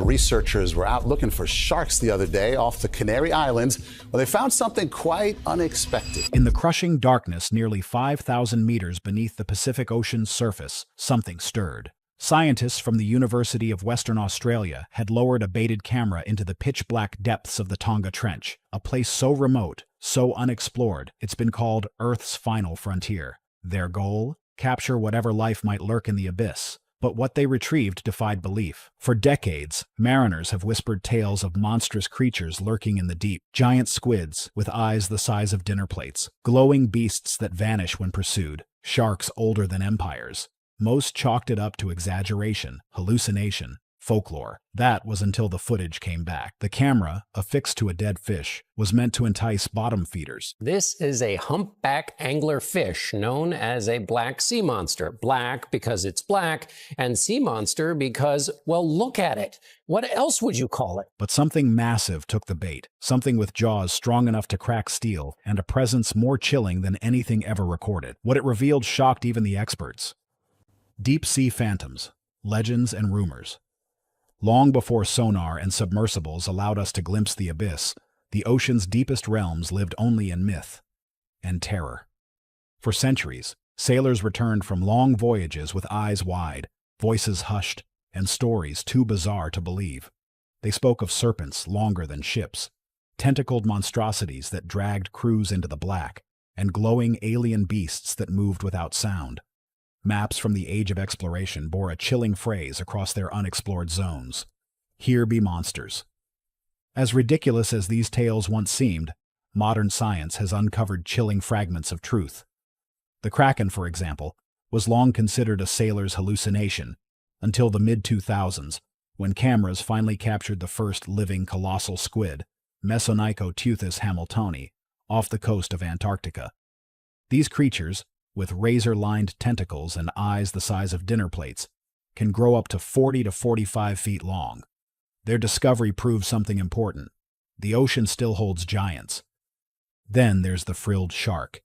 Researchers were out looking for sharks the other day off the Canary Islands, where they found something quite unexpected. In the crushing darkness nearly 5,000 meters beneath the Pacific Ocean's surface, something stirred. Scientists from the University of Western Australia had lowered a baited camera into the pitch-black depths of the Tonga Trench, a place so remote, so unexplored, it's been called Earth's final frontier. Their goal? Capture whatever life might lurk in the abyss. But what they retrieved defied belief. For decades, mariners have whispered tales of monstrous creatures lurking in the deep. Giant squids with eyes the size of dinner plates. Glowing beasts that vanish when pursued. Sharks older than empires. Most chalked it up to exaggeration, hallucination, folklore. That was until the footage came back. The camera, affixed to a dead fish, was meant to entice bottom feeders. This is a humpback angler fish known as a black sea monster. Black because it's black, and sea monster because, well, look at it. What else would you call it? But something massive took the bait. Something with jaws strong enough to crack steel, and a presence more chilling than anything ever recorded. What it revealed shocked even the experts. Deep sea phantoms, legends and rumors. Long before sonar and submersibles allowed us to glimpse the abyss, the ocean's deepest realms lived only in myth and terror. For centuries, sailors returned from long voyages with eyes wide, voices hushed, and stories too bizarre to believe. They spoke of serpents longer than ships, tentacled monstrosities that dragged crews into the black, and glowing alien beasts that moved without sound. Maps from the age of exploration bore a chilling phrase across their unexplored zones. Here be monsters. As ridiculous as these tales once seemed, modern science has uncovered chilling fragments of truth. The Kraken, for example, was long considered a sailor's hallucination, until the mid-2000s, when cameras finally captured the first living colossal squid, Mesonychoteuthis hamiltoni, off the coast of Antarctica. These creatures, with razor-lined tentacles and eyes the size of dinner plates, can grow up to 40 to 45 feet long. Their discovery proves something important. The ocean still holds giants. Then there's the frilled shark,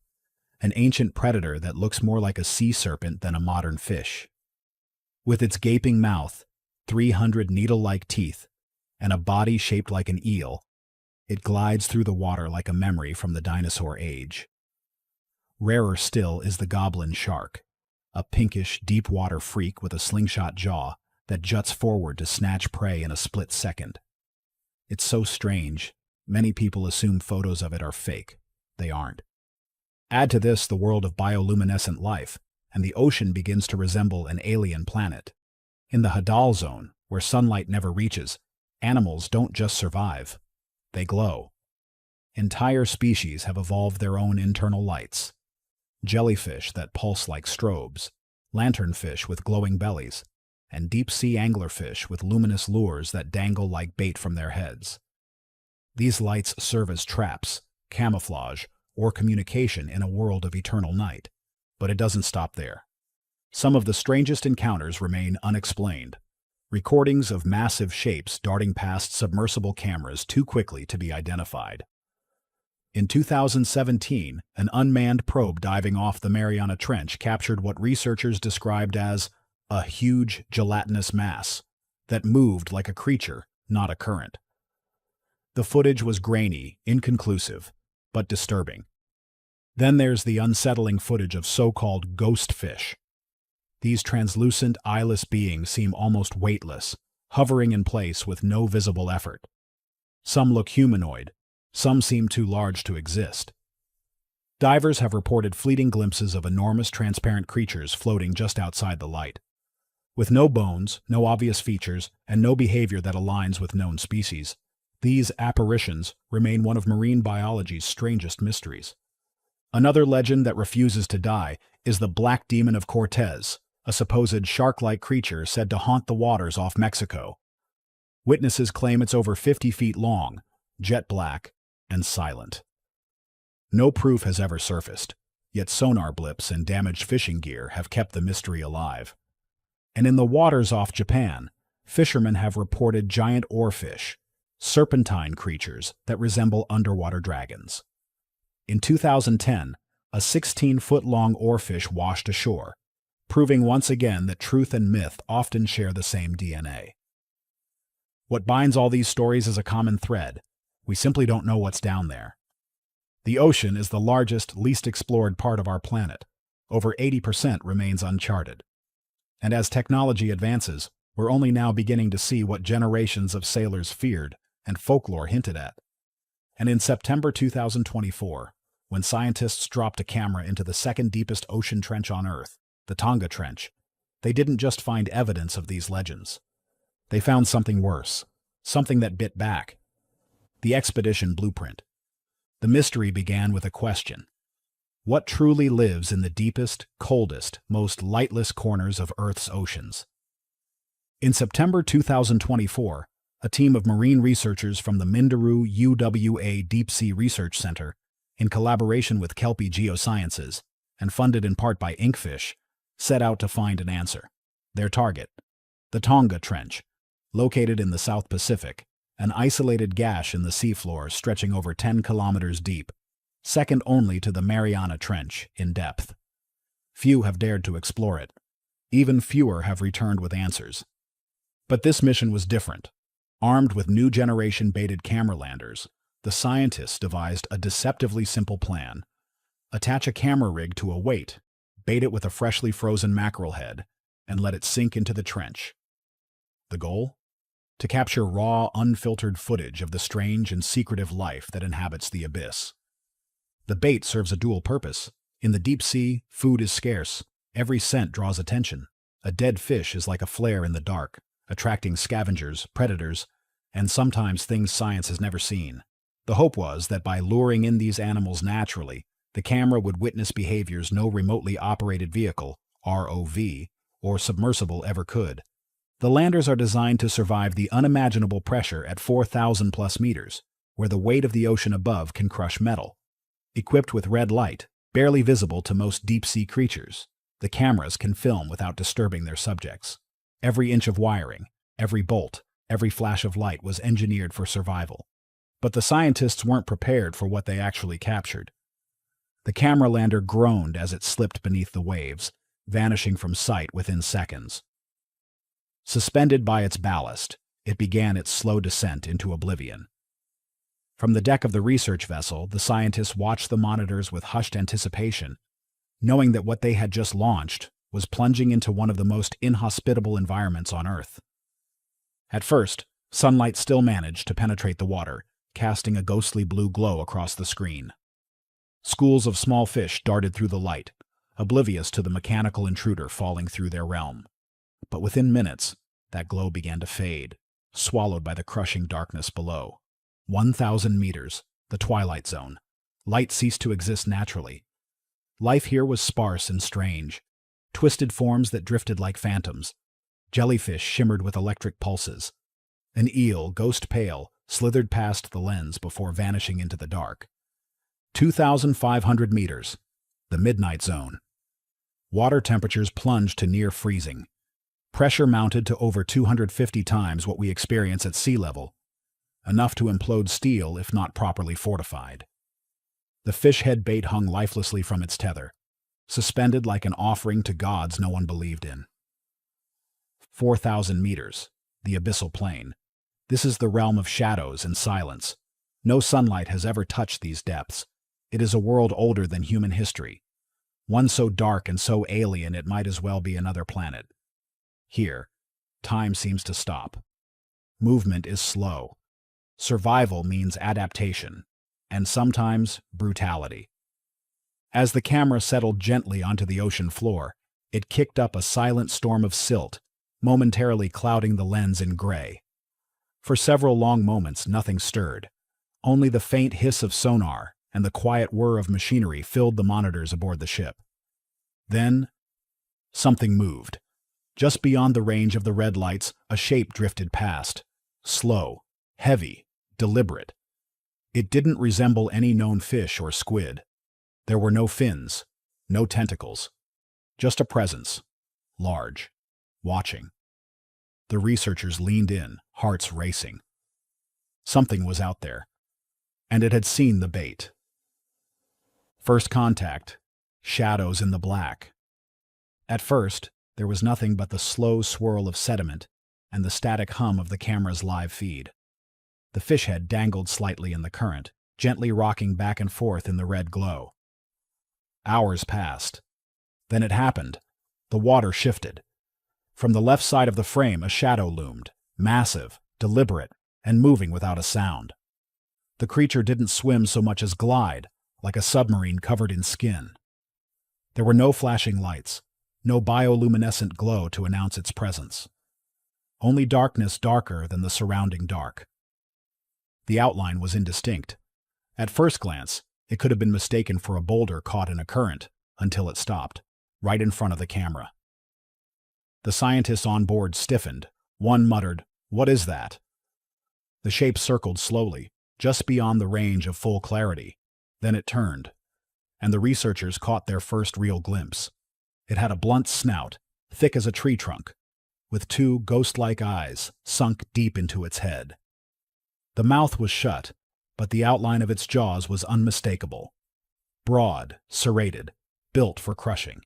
an ancient predator that looks more like a sea serpent than a modern fish. With its gaping mouth, 300 needle-like teeth, and a body shaped like an eel, it glides through the water like a memory from the dinosaur age. Rarer still is the goblin shark, a pinkish, deep-water freak with a slingshot jaw that juts forward to snatch prey in a split second. It's so strange, many people assume photos of it are fake. They aren't. Add to this the world of bioluminescent life, and the ocean begins to resemble an alien planet. In the Hadal Zone, where sunlight never reaches, animals don't just survive, they glow. Entire species have evolved their own internal lights. Jellyfish that pulse like strobes, lanternfish with glowing bellies, and deep-sea anglerfish with luminous lures that dangle like bait from their heads. These lights serve as traps, camouflage, or communication in a world of eternal night. But it doesn't stop there. Some of the strangest encounters remain unexplained. Recordings of massive shapes darting past submersible cameras too quickly to be identified. In 2017, an unmanned probe diving off the Mariana Trench captured what researchers described as a huge gelatinous mass that moved like a creature, not a current. The footage was grainy, inconclusive, but disturbing. Then there's the unsettling footage of so-called ghost fish. These translucent, eyeless beings seem almost weightless, hovering in place with no visible effort. Some look humanoid, some seem too large to exist. Divers have reported fleeting glimpses of enormous transparent creatures floating just outside the light. With no bones, no obvious features, and no behavior that aligns with known species, these apparitions remain one of marine biology's strangest mysteries. Another legend that refuses to die is the Black Demon of Cortez, a supposed shark-like creature said to haunt the waters off Mexico. Witnesses claim it's over 50 feet long, jet black, and silent. No proof has ever surfaced, yet sonar blips and damaged fishing gear have kept the mystery alive. And in the waters off Japan, fishermen have reported giant oarfish, serpentine creatures that resemble underwater dragons. In 2010, a 16-foot-long oarfish washed ashore, proving once again that truth and myth often share the same DNA. What binds all these stories is a common thread. We simply don't know what's down there. The ocean is the largest, least explored part of our planet. Over 80% remains uncharted. And as technology advances, we're only now beginning to see what generations of sailors feared and folklore hinted at. And in September 2024, when scientists dropped a camera into the second deepest ocean trench on Earth, the Tonga Trench, they didn't just find evidence of these legends. They found something worse, something that bit back. The expedition blueprint. The mystery began with a question. What truly lives in the deepest, coldest, most lightless corners of Earth's oceans? In September 2024, a team of marine researchers from the Minderoo UWA Deep Sea Research Center, in collaboration with Kelpie Geosciences, and funded in part by Inkfish, set out to find an answer. Their target, the Tonga Trench, located in the South Pacific, an isolated gash in the seafloor stretching over 10 kilometers deep, second only to the Mariana Trench in depth. Few have dared to explore it. Even fewer have returned with answers. But this mission was different. Armed with new generation baited camera landers, the scientists devised a deceptively simple plan. Attach a camera rig to a weight, bait it with a freshly frozen mackerel head, and let it sink into the trench. The goal? To capture raw, unfiltered footage of the strange and secretive life that inhabits the abyss. The bait serves a dual purpose. In the deep sea, food is scarce. Every scent draws attention. A dead fish is like a flare in the dark, attracting scavengers, predators, and sometimes things science has never seen. The hope was that by luring in these animals naturally, the camera would witness behaviors no remotely operated vehicle, ROV, or submersible ever could. The landers are designed to survive the unimaginable pressure at 4,000 plus meters, where the weight of the ocean above can crush metal. Equipped with red light, barely visible to most deep-sea creatures, the cameras can film without disturbing their subjects. Every inch of wiring, every bolt, every flash of light was engineered for survival. But the scientists weren't prepared for what they actually captured. The camera lander groaned as it slipped beneath the waves, vanishing from sight within seconds. Suspended by its ballast, it began its slow descent into oblivion. From the deck of the research vessel, the scientists watched the monitors with hushed anticipation, knowing that what they had just launched was plunging into one of the most inhospitable environments on Earth. At first, sunlight still managed to penetrate the water, casting a ghostly blue glow across the screen. Schools of small fish darted through the light, oblivious to the mechanical intruder falling through their realm. But within minutes, that glow began to fade, swallowed by the crushing darkness below. 1,000 meters, the twilight zone. Light ceased to exist naturally. Life here was sparse and strange. Twisted forms that drifted like phantoms. Jellyfish shimmered with electric pulses. An eel, ghost pale, slithered past the lens before vanishing into the dark. 2,500 meters, the midnight zone. Water temperatures plunged to near freezing. Pressure mounted to over 250 times what we experience at sea level, enough to implode steel if not properly fortified. The fish head bait hung lifelessly from its tether, suspended like an offering to gods no one believed in. 4,000 meters, the abyssal plain. This is the realm of shadows and silence. No sunlight has ever touched these depths. It is a world older than human history. One so dark and so alien it might as well be another planet. Here, time seems to stop. Movement is slow. Survival means adaptation, and sometimes brutality. As the camera settled gently onto the ocean floor, it kicked up a silent storm of silt, momentarily clouding the lens in gray. For several long moments, nothing stirred. Only the faint hiss of sonar and the quiet whir of machinery filled the monitors aboard the ship. Then, something moved. Just beyond the range of the red lights, a shape drifted past. Slow, heavy, deliberate. It didn't resemble any known fish or squid. There were no fins, no tentacles. Just a presence, large, watching. The researchers leaned in, hearts racing. Something was out there, and it had seen the bait. First contact, shadows in the black. At first, there was nothing but the slow swirl of sediment and the static hum of the camera's live feed. The fish head dangled slightly in the current, gently rocking back and forth in the red glow. Hours passed. Then it happened. The water shifted. From the left side of the frame, a shadow loomed, massive, deliberate, and moving without a sound. The creature didn't swim so much as glide, like a submarine covered in skin. There were no flashing lights, no bioluminescent glow to announce its presence. Only darkness darker than the surrounding dark. The outline was indistinct. At first glance, it could have been mistaken for a boulder caught in a current, until it stopped, right in front of the camera. The scientists on board stiffened. One muttered, "What is that?" The shape circled slowly, just beyond the range of full clarity. Then it turned, and the researchers caught their first real glimpse. It had a blunt snout, thick as a tree trunk, with two ghost-like eyes sunk deep into its head. The mouth was shut, but the outline of its jaws was unmistakable. Broad, serrated, built for crushing.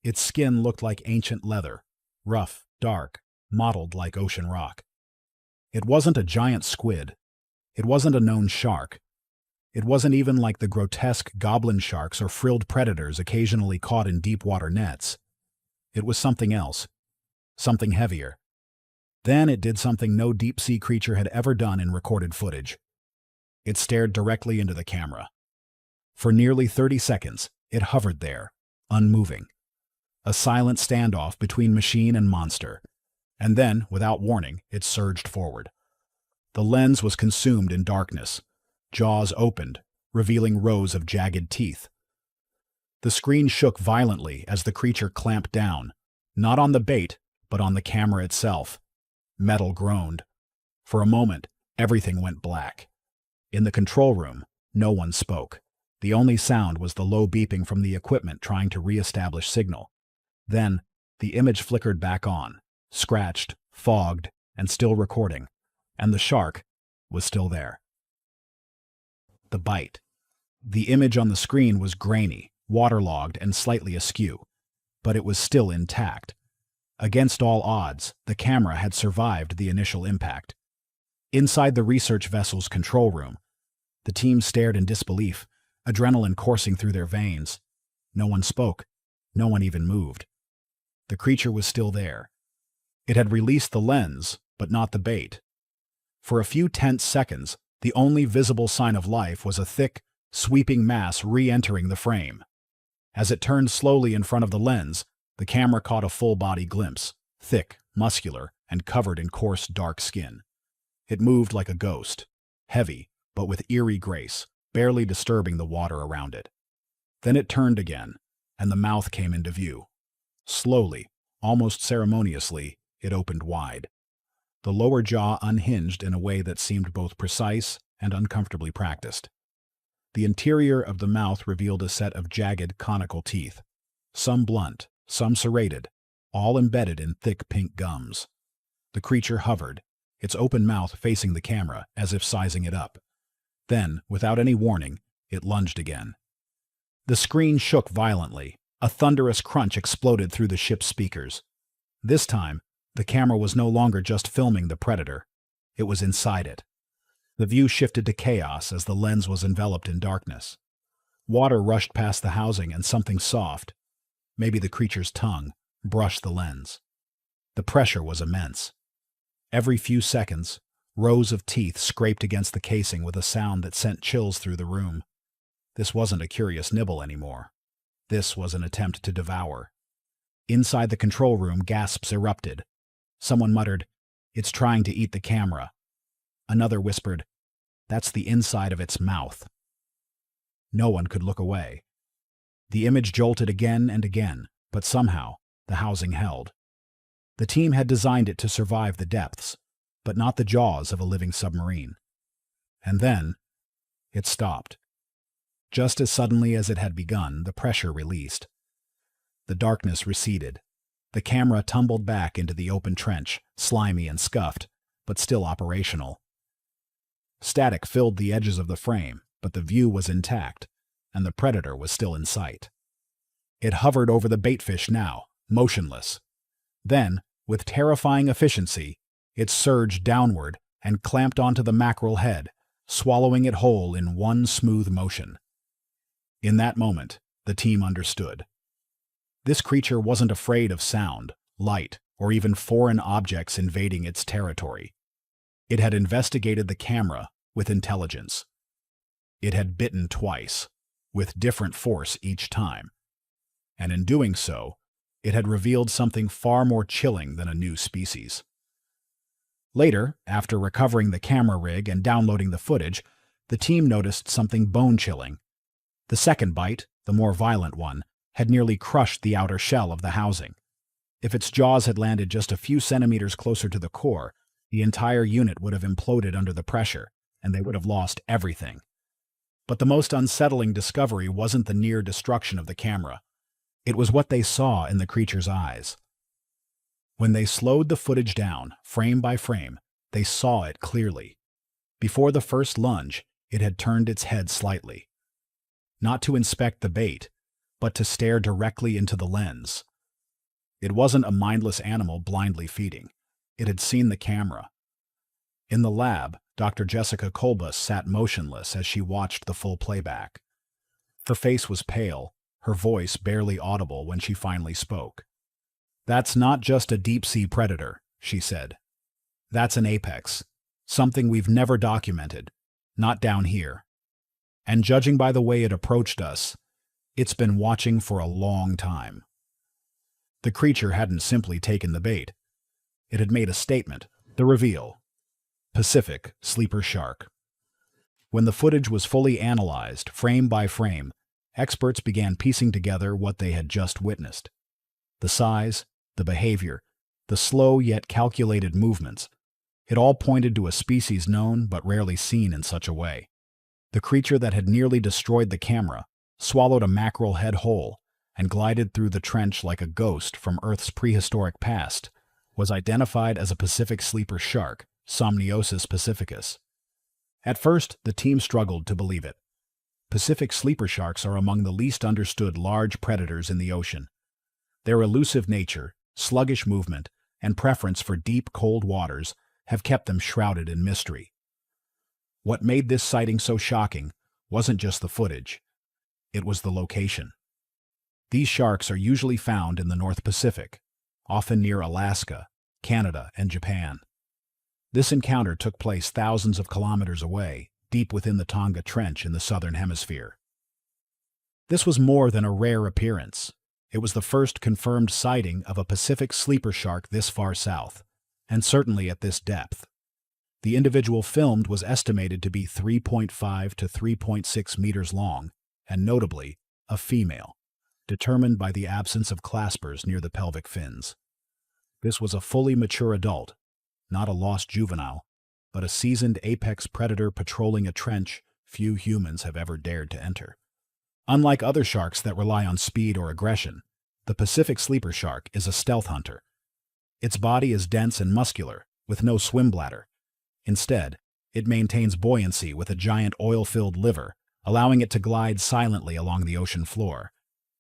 Its skin looked like ancient leather, rough, dark, mottled like ocean rock. It wasn't a giant squid. It wasn't a known shark. It wasn't even like the grotesque goblin sharks or frilled predators occasionally caught in deep-water nets. It was something else, something heavier. Then it did something no deep-sea creature had ever done in recorded footage. It stared directly into the camera. For nearly 30 seconds, it hovered there, unmoving. A silent standoff between machine and monster. And then, without warning, it surged forward. The lens was consumed in darkness. Jaws opened, revealing rows of jagged teeth. The screen shook violently as the creature clamped down, not on the bait, but on the camera itself. Metal groaned. For a moment, everything went black. In the control room, no one spoke. The only sound was the low beeping from the equipment trying to re-establish signal. Then, the image flickered back on, scratched, fogged, and still recording, and the shark was still there. The bite. The image on the screen was grainy, waterlogged, and slightly askew, but it was still intact. Against all odds, the camera had survived the initial impact. Inside the research vessel's control room, the team stared in disbelief, adrenaline coursing through their veins. No one spoke. No one even moved. The creature was still there. It had released the lens, but not the bait. For a few tense seconds, the only visible sign of life was a thick, sweeping mass re-entering the frame. As it turned slowly in front of the lens, the camera caught a full-body glimpse, thick, muscular, and covered in coarse, dark skin. It moved like a ghost, heavy, but with eerie grace, barely disturbing the water around it. Then it turned again, and the mouth came into view. Slowly, almost ceremoniously, it opened wide. The lower jaw unhinged in a way that seemed both precise and uncomfortably practiced. The interior of the mouth revealed a set of jagged, conical teeth, some blunt, some serrated, all embedded in thick pink gums. The creature hovered, its open mouth facing the camera as if sizing it up. Then, without any warning, it lunged again. The screen shook violently. A thunderous crunch exploded through the ship's speakers. This time, the camera was no longer just filming the predator. It was inside it. The view shifted to chaos as the lens was enveloped in darkness. Water rushed past the housing and something soft, maybe the creature's tongue, brushed the lens. The pressure was immense. Every few seconds, rows of teeth scraped against the casing with a sound that sent chills through the room. This wasn't a curious nibble anymore. This was an attempt to devour. Inside the control room, gasps erupted. Someone muttered, "It's trying to eat the camera." Another whispered, "That's the inside of its mouth." No one could look away. The image jolted again and again, but somehow the housing held. The team had designed it to survive the depths, but not the jaws of a living submarine. And then, it stopped. Just as suddenly as it had begun, the pressure released. The darkness receded. The camera tumbled back into the open trench, slimy and scuffed, but still operational. Static filled the edges of the frame, but the view was intact, and the predator was still in sight. It hovered over the baitfish now, motionless. Then, With terrifying efficiency, it surged downward and clamped onto the mackerel head, swallowing it whole in one smooth motion. In that moment, the team understood. This creature wasn't afraid of sound, light, or even foreign objects invading its territory. It had investigated the camera with intelligence. It had bitten twice, with different force each time. And in doing so, it had revealed something far more chilling than a new species. Later, after recovering the camera rig and downloading the footage, the team noticed something bone-chilling. The second bite, the more violent one, had nearly crushed the outer shell of the housing. If its jaws had landed just a few centimeters closer to the core, the entire unit would have imploded under the pressure, and they would have lost everything. But the most unsettling discovery wasn't the near destruction of the camera. It was what they saw in the creature's eyes. When they slowed the footage down, frame by frame, they saw it clearly. Before the first lunge, it had turned its head slightly. Not to inspect the bait, but to stare directly into the lens. It wasn't a mindless animal blindly feeding. It had seen the camera. In the lab, Dr. Jessica Kolbus sat motionless as she watched the full playback. Her face was pale, her voice barely audible when she finally spoke. "That's not just a deep-sea predator," she said. "That's an apex, something we've never documented, not down here. And judging by the way it approached us, it's been watching for a long time." The creature hadn't simply taken the bait. It had made a statement, the reveal. Pacific sleeper shark. When the footage was fully analyzed, frame by frame, experts began piecing together what they had just witnessed. The size, the behavior, the slow yet calculated movements, it all pointed to a species known but rarely seen in such a way. The creature that had nearly destroyed the camera swallowed a mackerel head whole and glided through the trench like a ghost from Earth's prehistoric past, was identified as a Pacific sleeper shark, Somniosus pacificus. At first, the team struggled to believe it. Pacific sleeper sharks are among the least understood large predators in the ocean. Their elusive nature, sluggish movement, and preference for deep, cold waters have kept them shrouded in mystery. What made this sighting so shocking wasn't just the footage. It was the location. These sharks are usually found in the North Pacific, often near Alaska, Canada, and Japan. This encounter took place thousands of kilometers away, deep within the Tonga Trench in the southern hemisphere. This was more than a rare appearance. It was the first confirmed sighting of a Pacific sleeper shark this far south, and certainly at this depth. The individual filmed was estimated to be 3.5 to 3.6 meters long, and notably, a female, determined by the absence of claspers near the pelvic fins. This was a fully mature adult, not a lost juvenile, but a seasoned apex predator patrolling a trench few humans have ever dared to enter. Unlike other sharks that rely on speed or aggression, the Pacific sleeper shark is a stealth hunter. Its body is dense and muscular, with no swim bladder. Instead, it maintains buoyancy with a giant oil-filled liver, allowing it to glide silently along the ocean floor.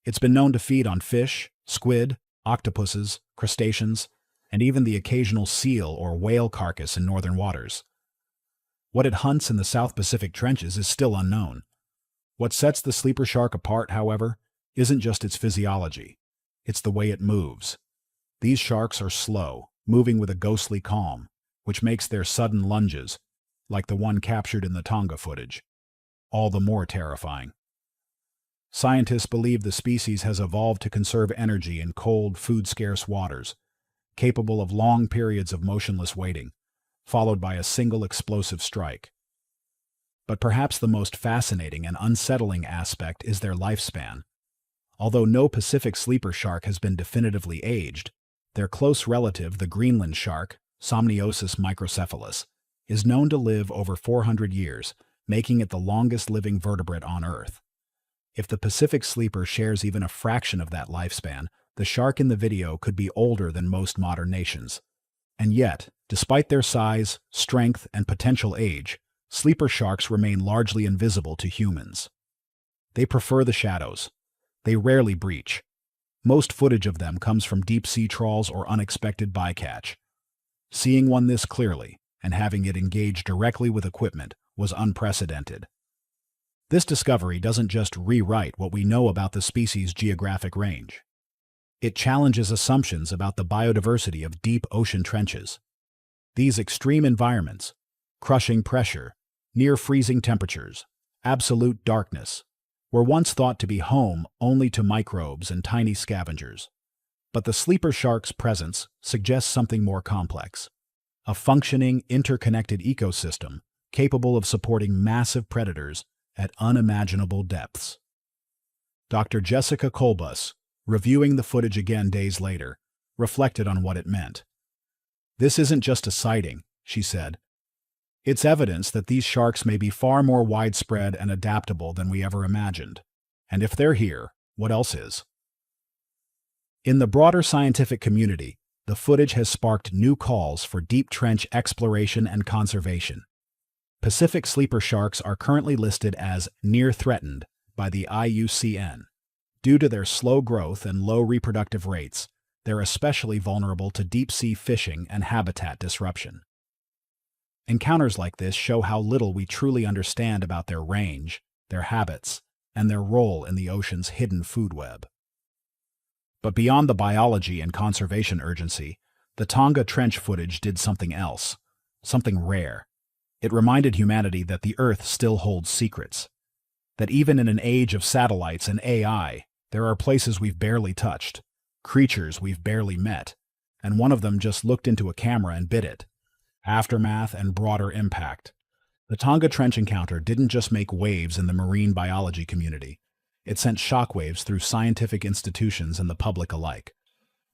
It's been known to feed on fish, squid, octopuses, crustaceans, and even the occasional seal or whale carcass in northern waters. What it hunts in the South Pacific trenches is still unknown. What sets the sleeper shark apart, however, isn't just its physiology. It's the way it moves. These sharks are slow, moving with a ghostly calm, which makes their sudden lunges, like the one captured in the Tonga footage, all the more terrifying. Scientists believe the species has evolved to conserve energy in cold, food-scarce waters, capable of long periods of motionless waiting, followed by a single explosive strike. But perhaps the most fascinating and unsettling aspect is their lifespan. Although no Pacific sleeper shark has been definitively aged, their close relative, the Greenland shark, Somniosus microcephalus, is known to live over 400 years, making it the longest-living vertebrate on Earth. If the Pacific sleeper shares even a fraction of that lifespan, the shark in the video could be older than most modern nations. And yet, despite their size, strength, and potential age, sleeper sharks remain largely invisible to humans. They prefer the shadows. They rarely breach. Most footage of them comes from deep-sea trawls or unexpected bycatch. Seeing one this clearly, and having it engage directly with equipment, was unprecedented. This discovery doesn't just rewrite what we know about the species' geographic range. It challenges assumptions about the biodiversity of deep ocean trenches. These extreme environments, crushing pressure, near-freezing temperatures, absolute darkness, were once thought to be home only to microbes and tiny scavengers. But the sleeper shark's presence suggests something more complex. A functioning, interconnected ecosystem capable of supporting massive predators at unimaginable depths. Dr. Jessica Kolbus, reviewing the footage again days later, reflected on what it meant. "This isn't just a sighting," she said. "It's evidence that these sharks may be far more widespread and adaptable than we ever imagined. And if they're here, what else is?" In the broader scientific community, the footage has sparked new calls for deep trench exploration and conservation. Pacific sleeper sharks are currently listed as near threatened by the IUCN. Due to their slow growth and low reproductive rates, they're especially vulnerable to deep-sea fishing and habitat disruption. Encounters like this show how little we truly understand about their range, their habits, and their role in the ocean's hidden food web. But beyond the biology and conservation urgency, the Tonga Trench footage did something else, something rare. It reminded humanity that the Earth still holds secrets, that even in an age of satellites and AI, there are places we've barely touched, creatures we've barely met, and one of them just looked into a camera and bit it. Aftermath and broader impact. The Tonga Trench encounter didn't just make waves in the marine biology community. It sent shockwaves through scientific institutions and the public alike.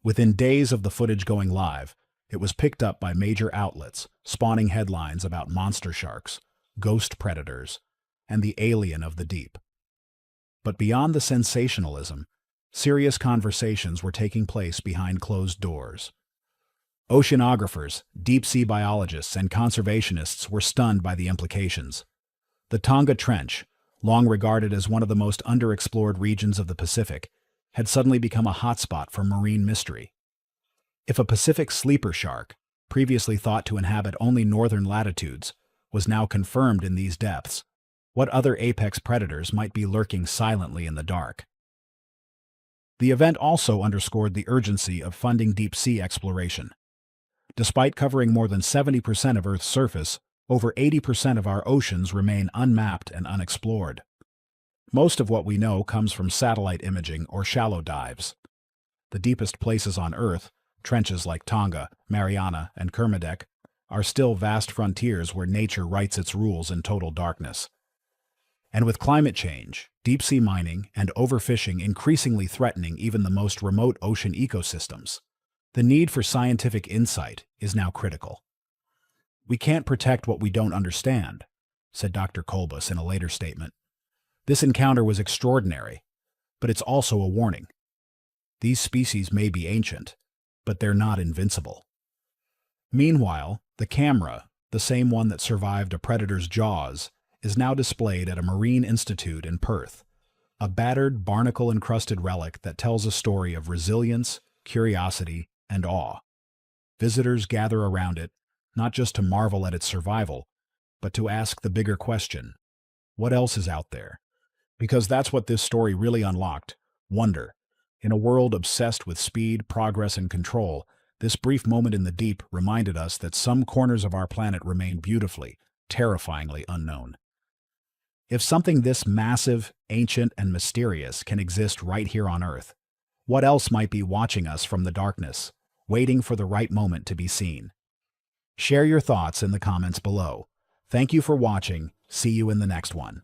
Within days of the footage going live, it was picked up by major outlets, spawning headlines about monster sharks, ghost predators, and the alien of the deep. But beyond the sensationalism, serious conversations were taking place behind closed doors. Oceanographers, deep-sea biologists, and conservationists were stunned by the implications. The Tonga Trench, long regarded as one of the most underexplored regions of the Pacific, had suddenly become a hotspot for marine mystery. If a Pacific sleeper shark, previously thought to inhabit only northern latitudes, was now confirmed in these depths, what other apex predators might be lurking silently in the dark? The event also underscored the urgency of funding deep-sea exploration. Despite covering more than 70% of Earth's surface, over 80% of our oceans remain unmapped and unexplored. Most of what we know comes from satellite imaging or shallow dives. The deepest places on Earth, trenches like Tonga, Mariana, and Kermadec, are still vast frontiers where nature writes its rules in total darkness. And with climate change, deep-sea mining, and overfishing increasingly threatening even the most remote ocean ecosystems, the need for scientific insight is now critical. "We can't protect what we don't understand," said Dr. Kolbus in a later statement. "This encounter was extraordinary, but it's also a warning. These species may be ancient, but they're not invincible." Meanwhile, the camera, the same one that survived a predator's jaws, is now displayed at a marine institute in Perth, a battered, barnacle-encrusted relic that tells a story of resilience, curiosity, and awe. Visitors gather around it, not just to marvel at its survival, but to ask the bigger question: what else is out there? Because that's what this story really unlocked: wonder. In a world obsessed with speed, progress, and control, this brief moment in the deep reminded us that some corners of our planet remain beautifully, terrifyingly unknown. If something this massive, ancient, and mysterious can exist right here on Earth, what else might be watching us from the darkness, waiting for the right moment to be seen? Share your thoughts in the comments below. Thank you for watching. See you in the next one.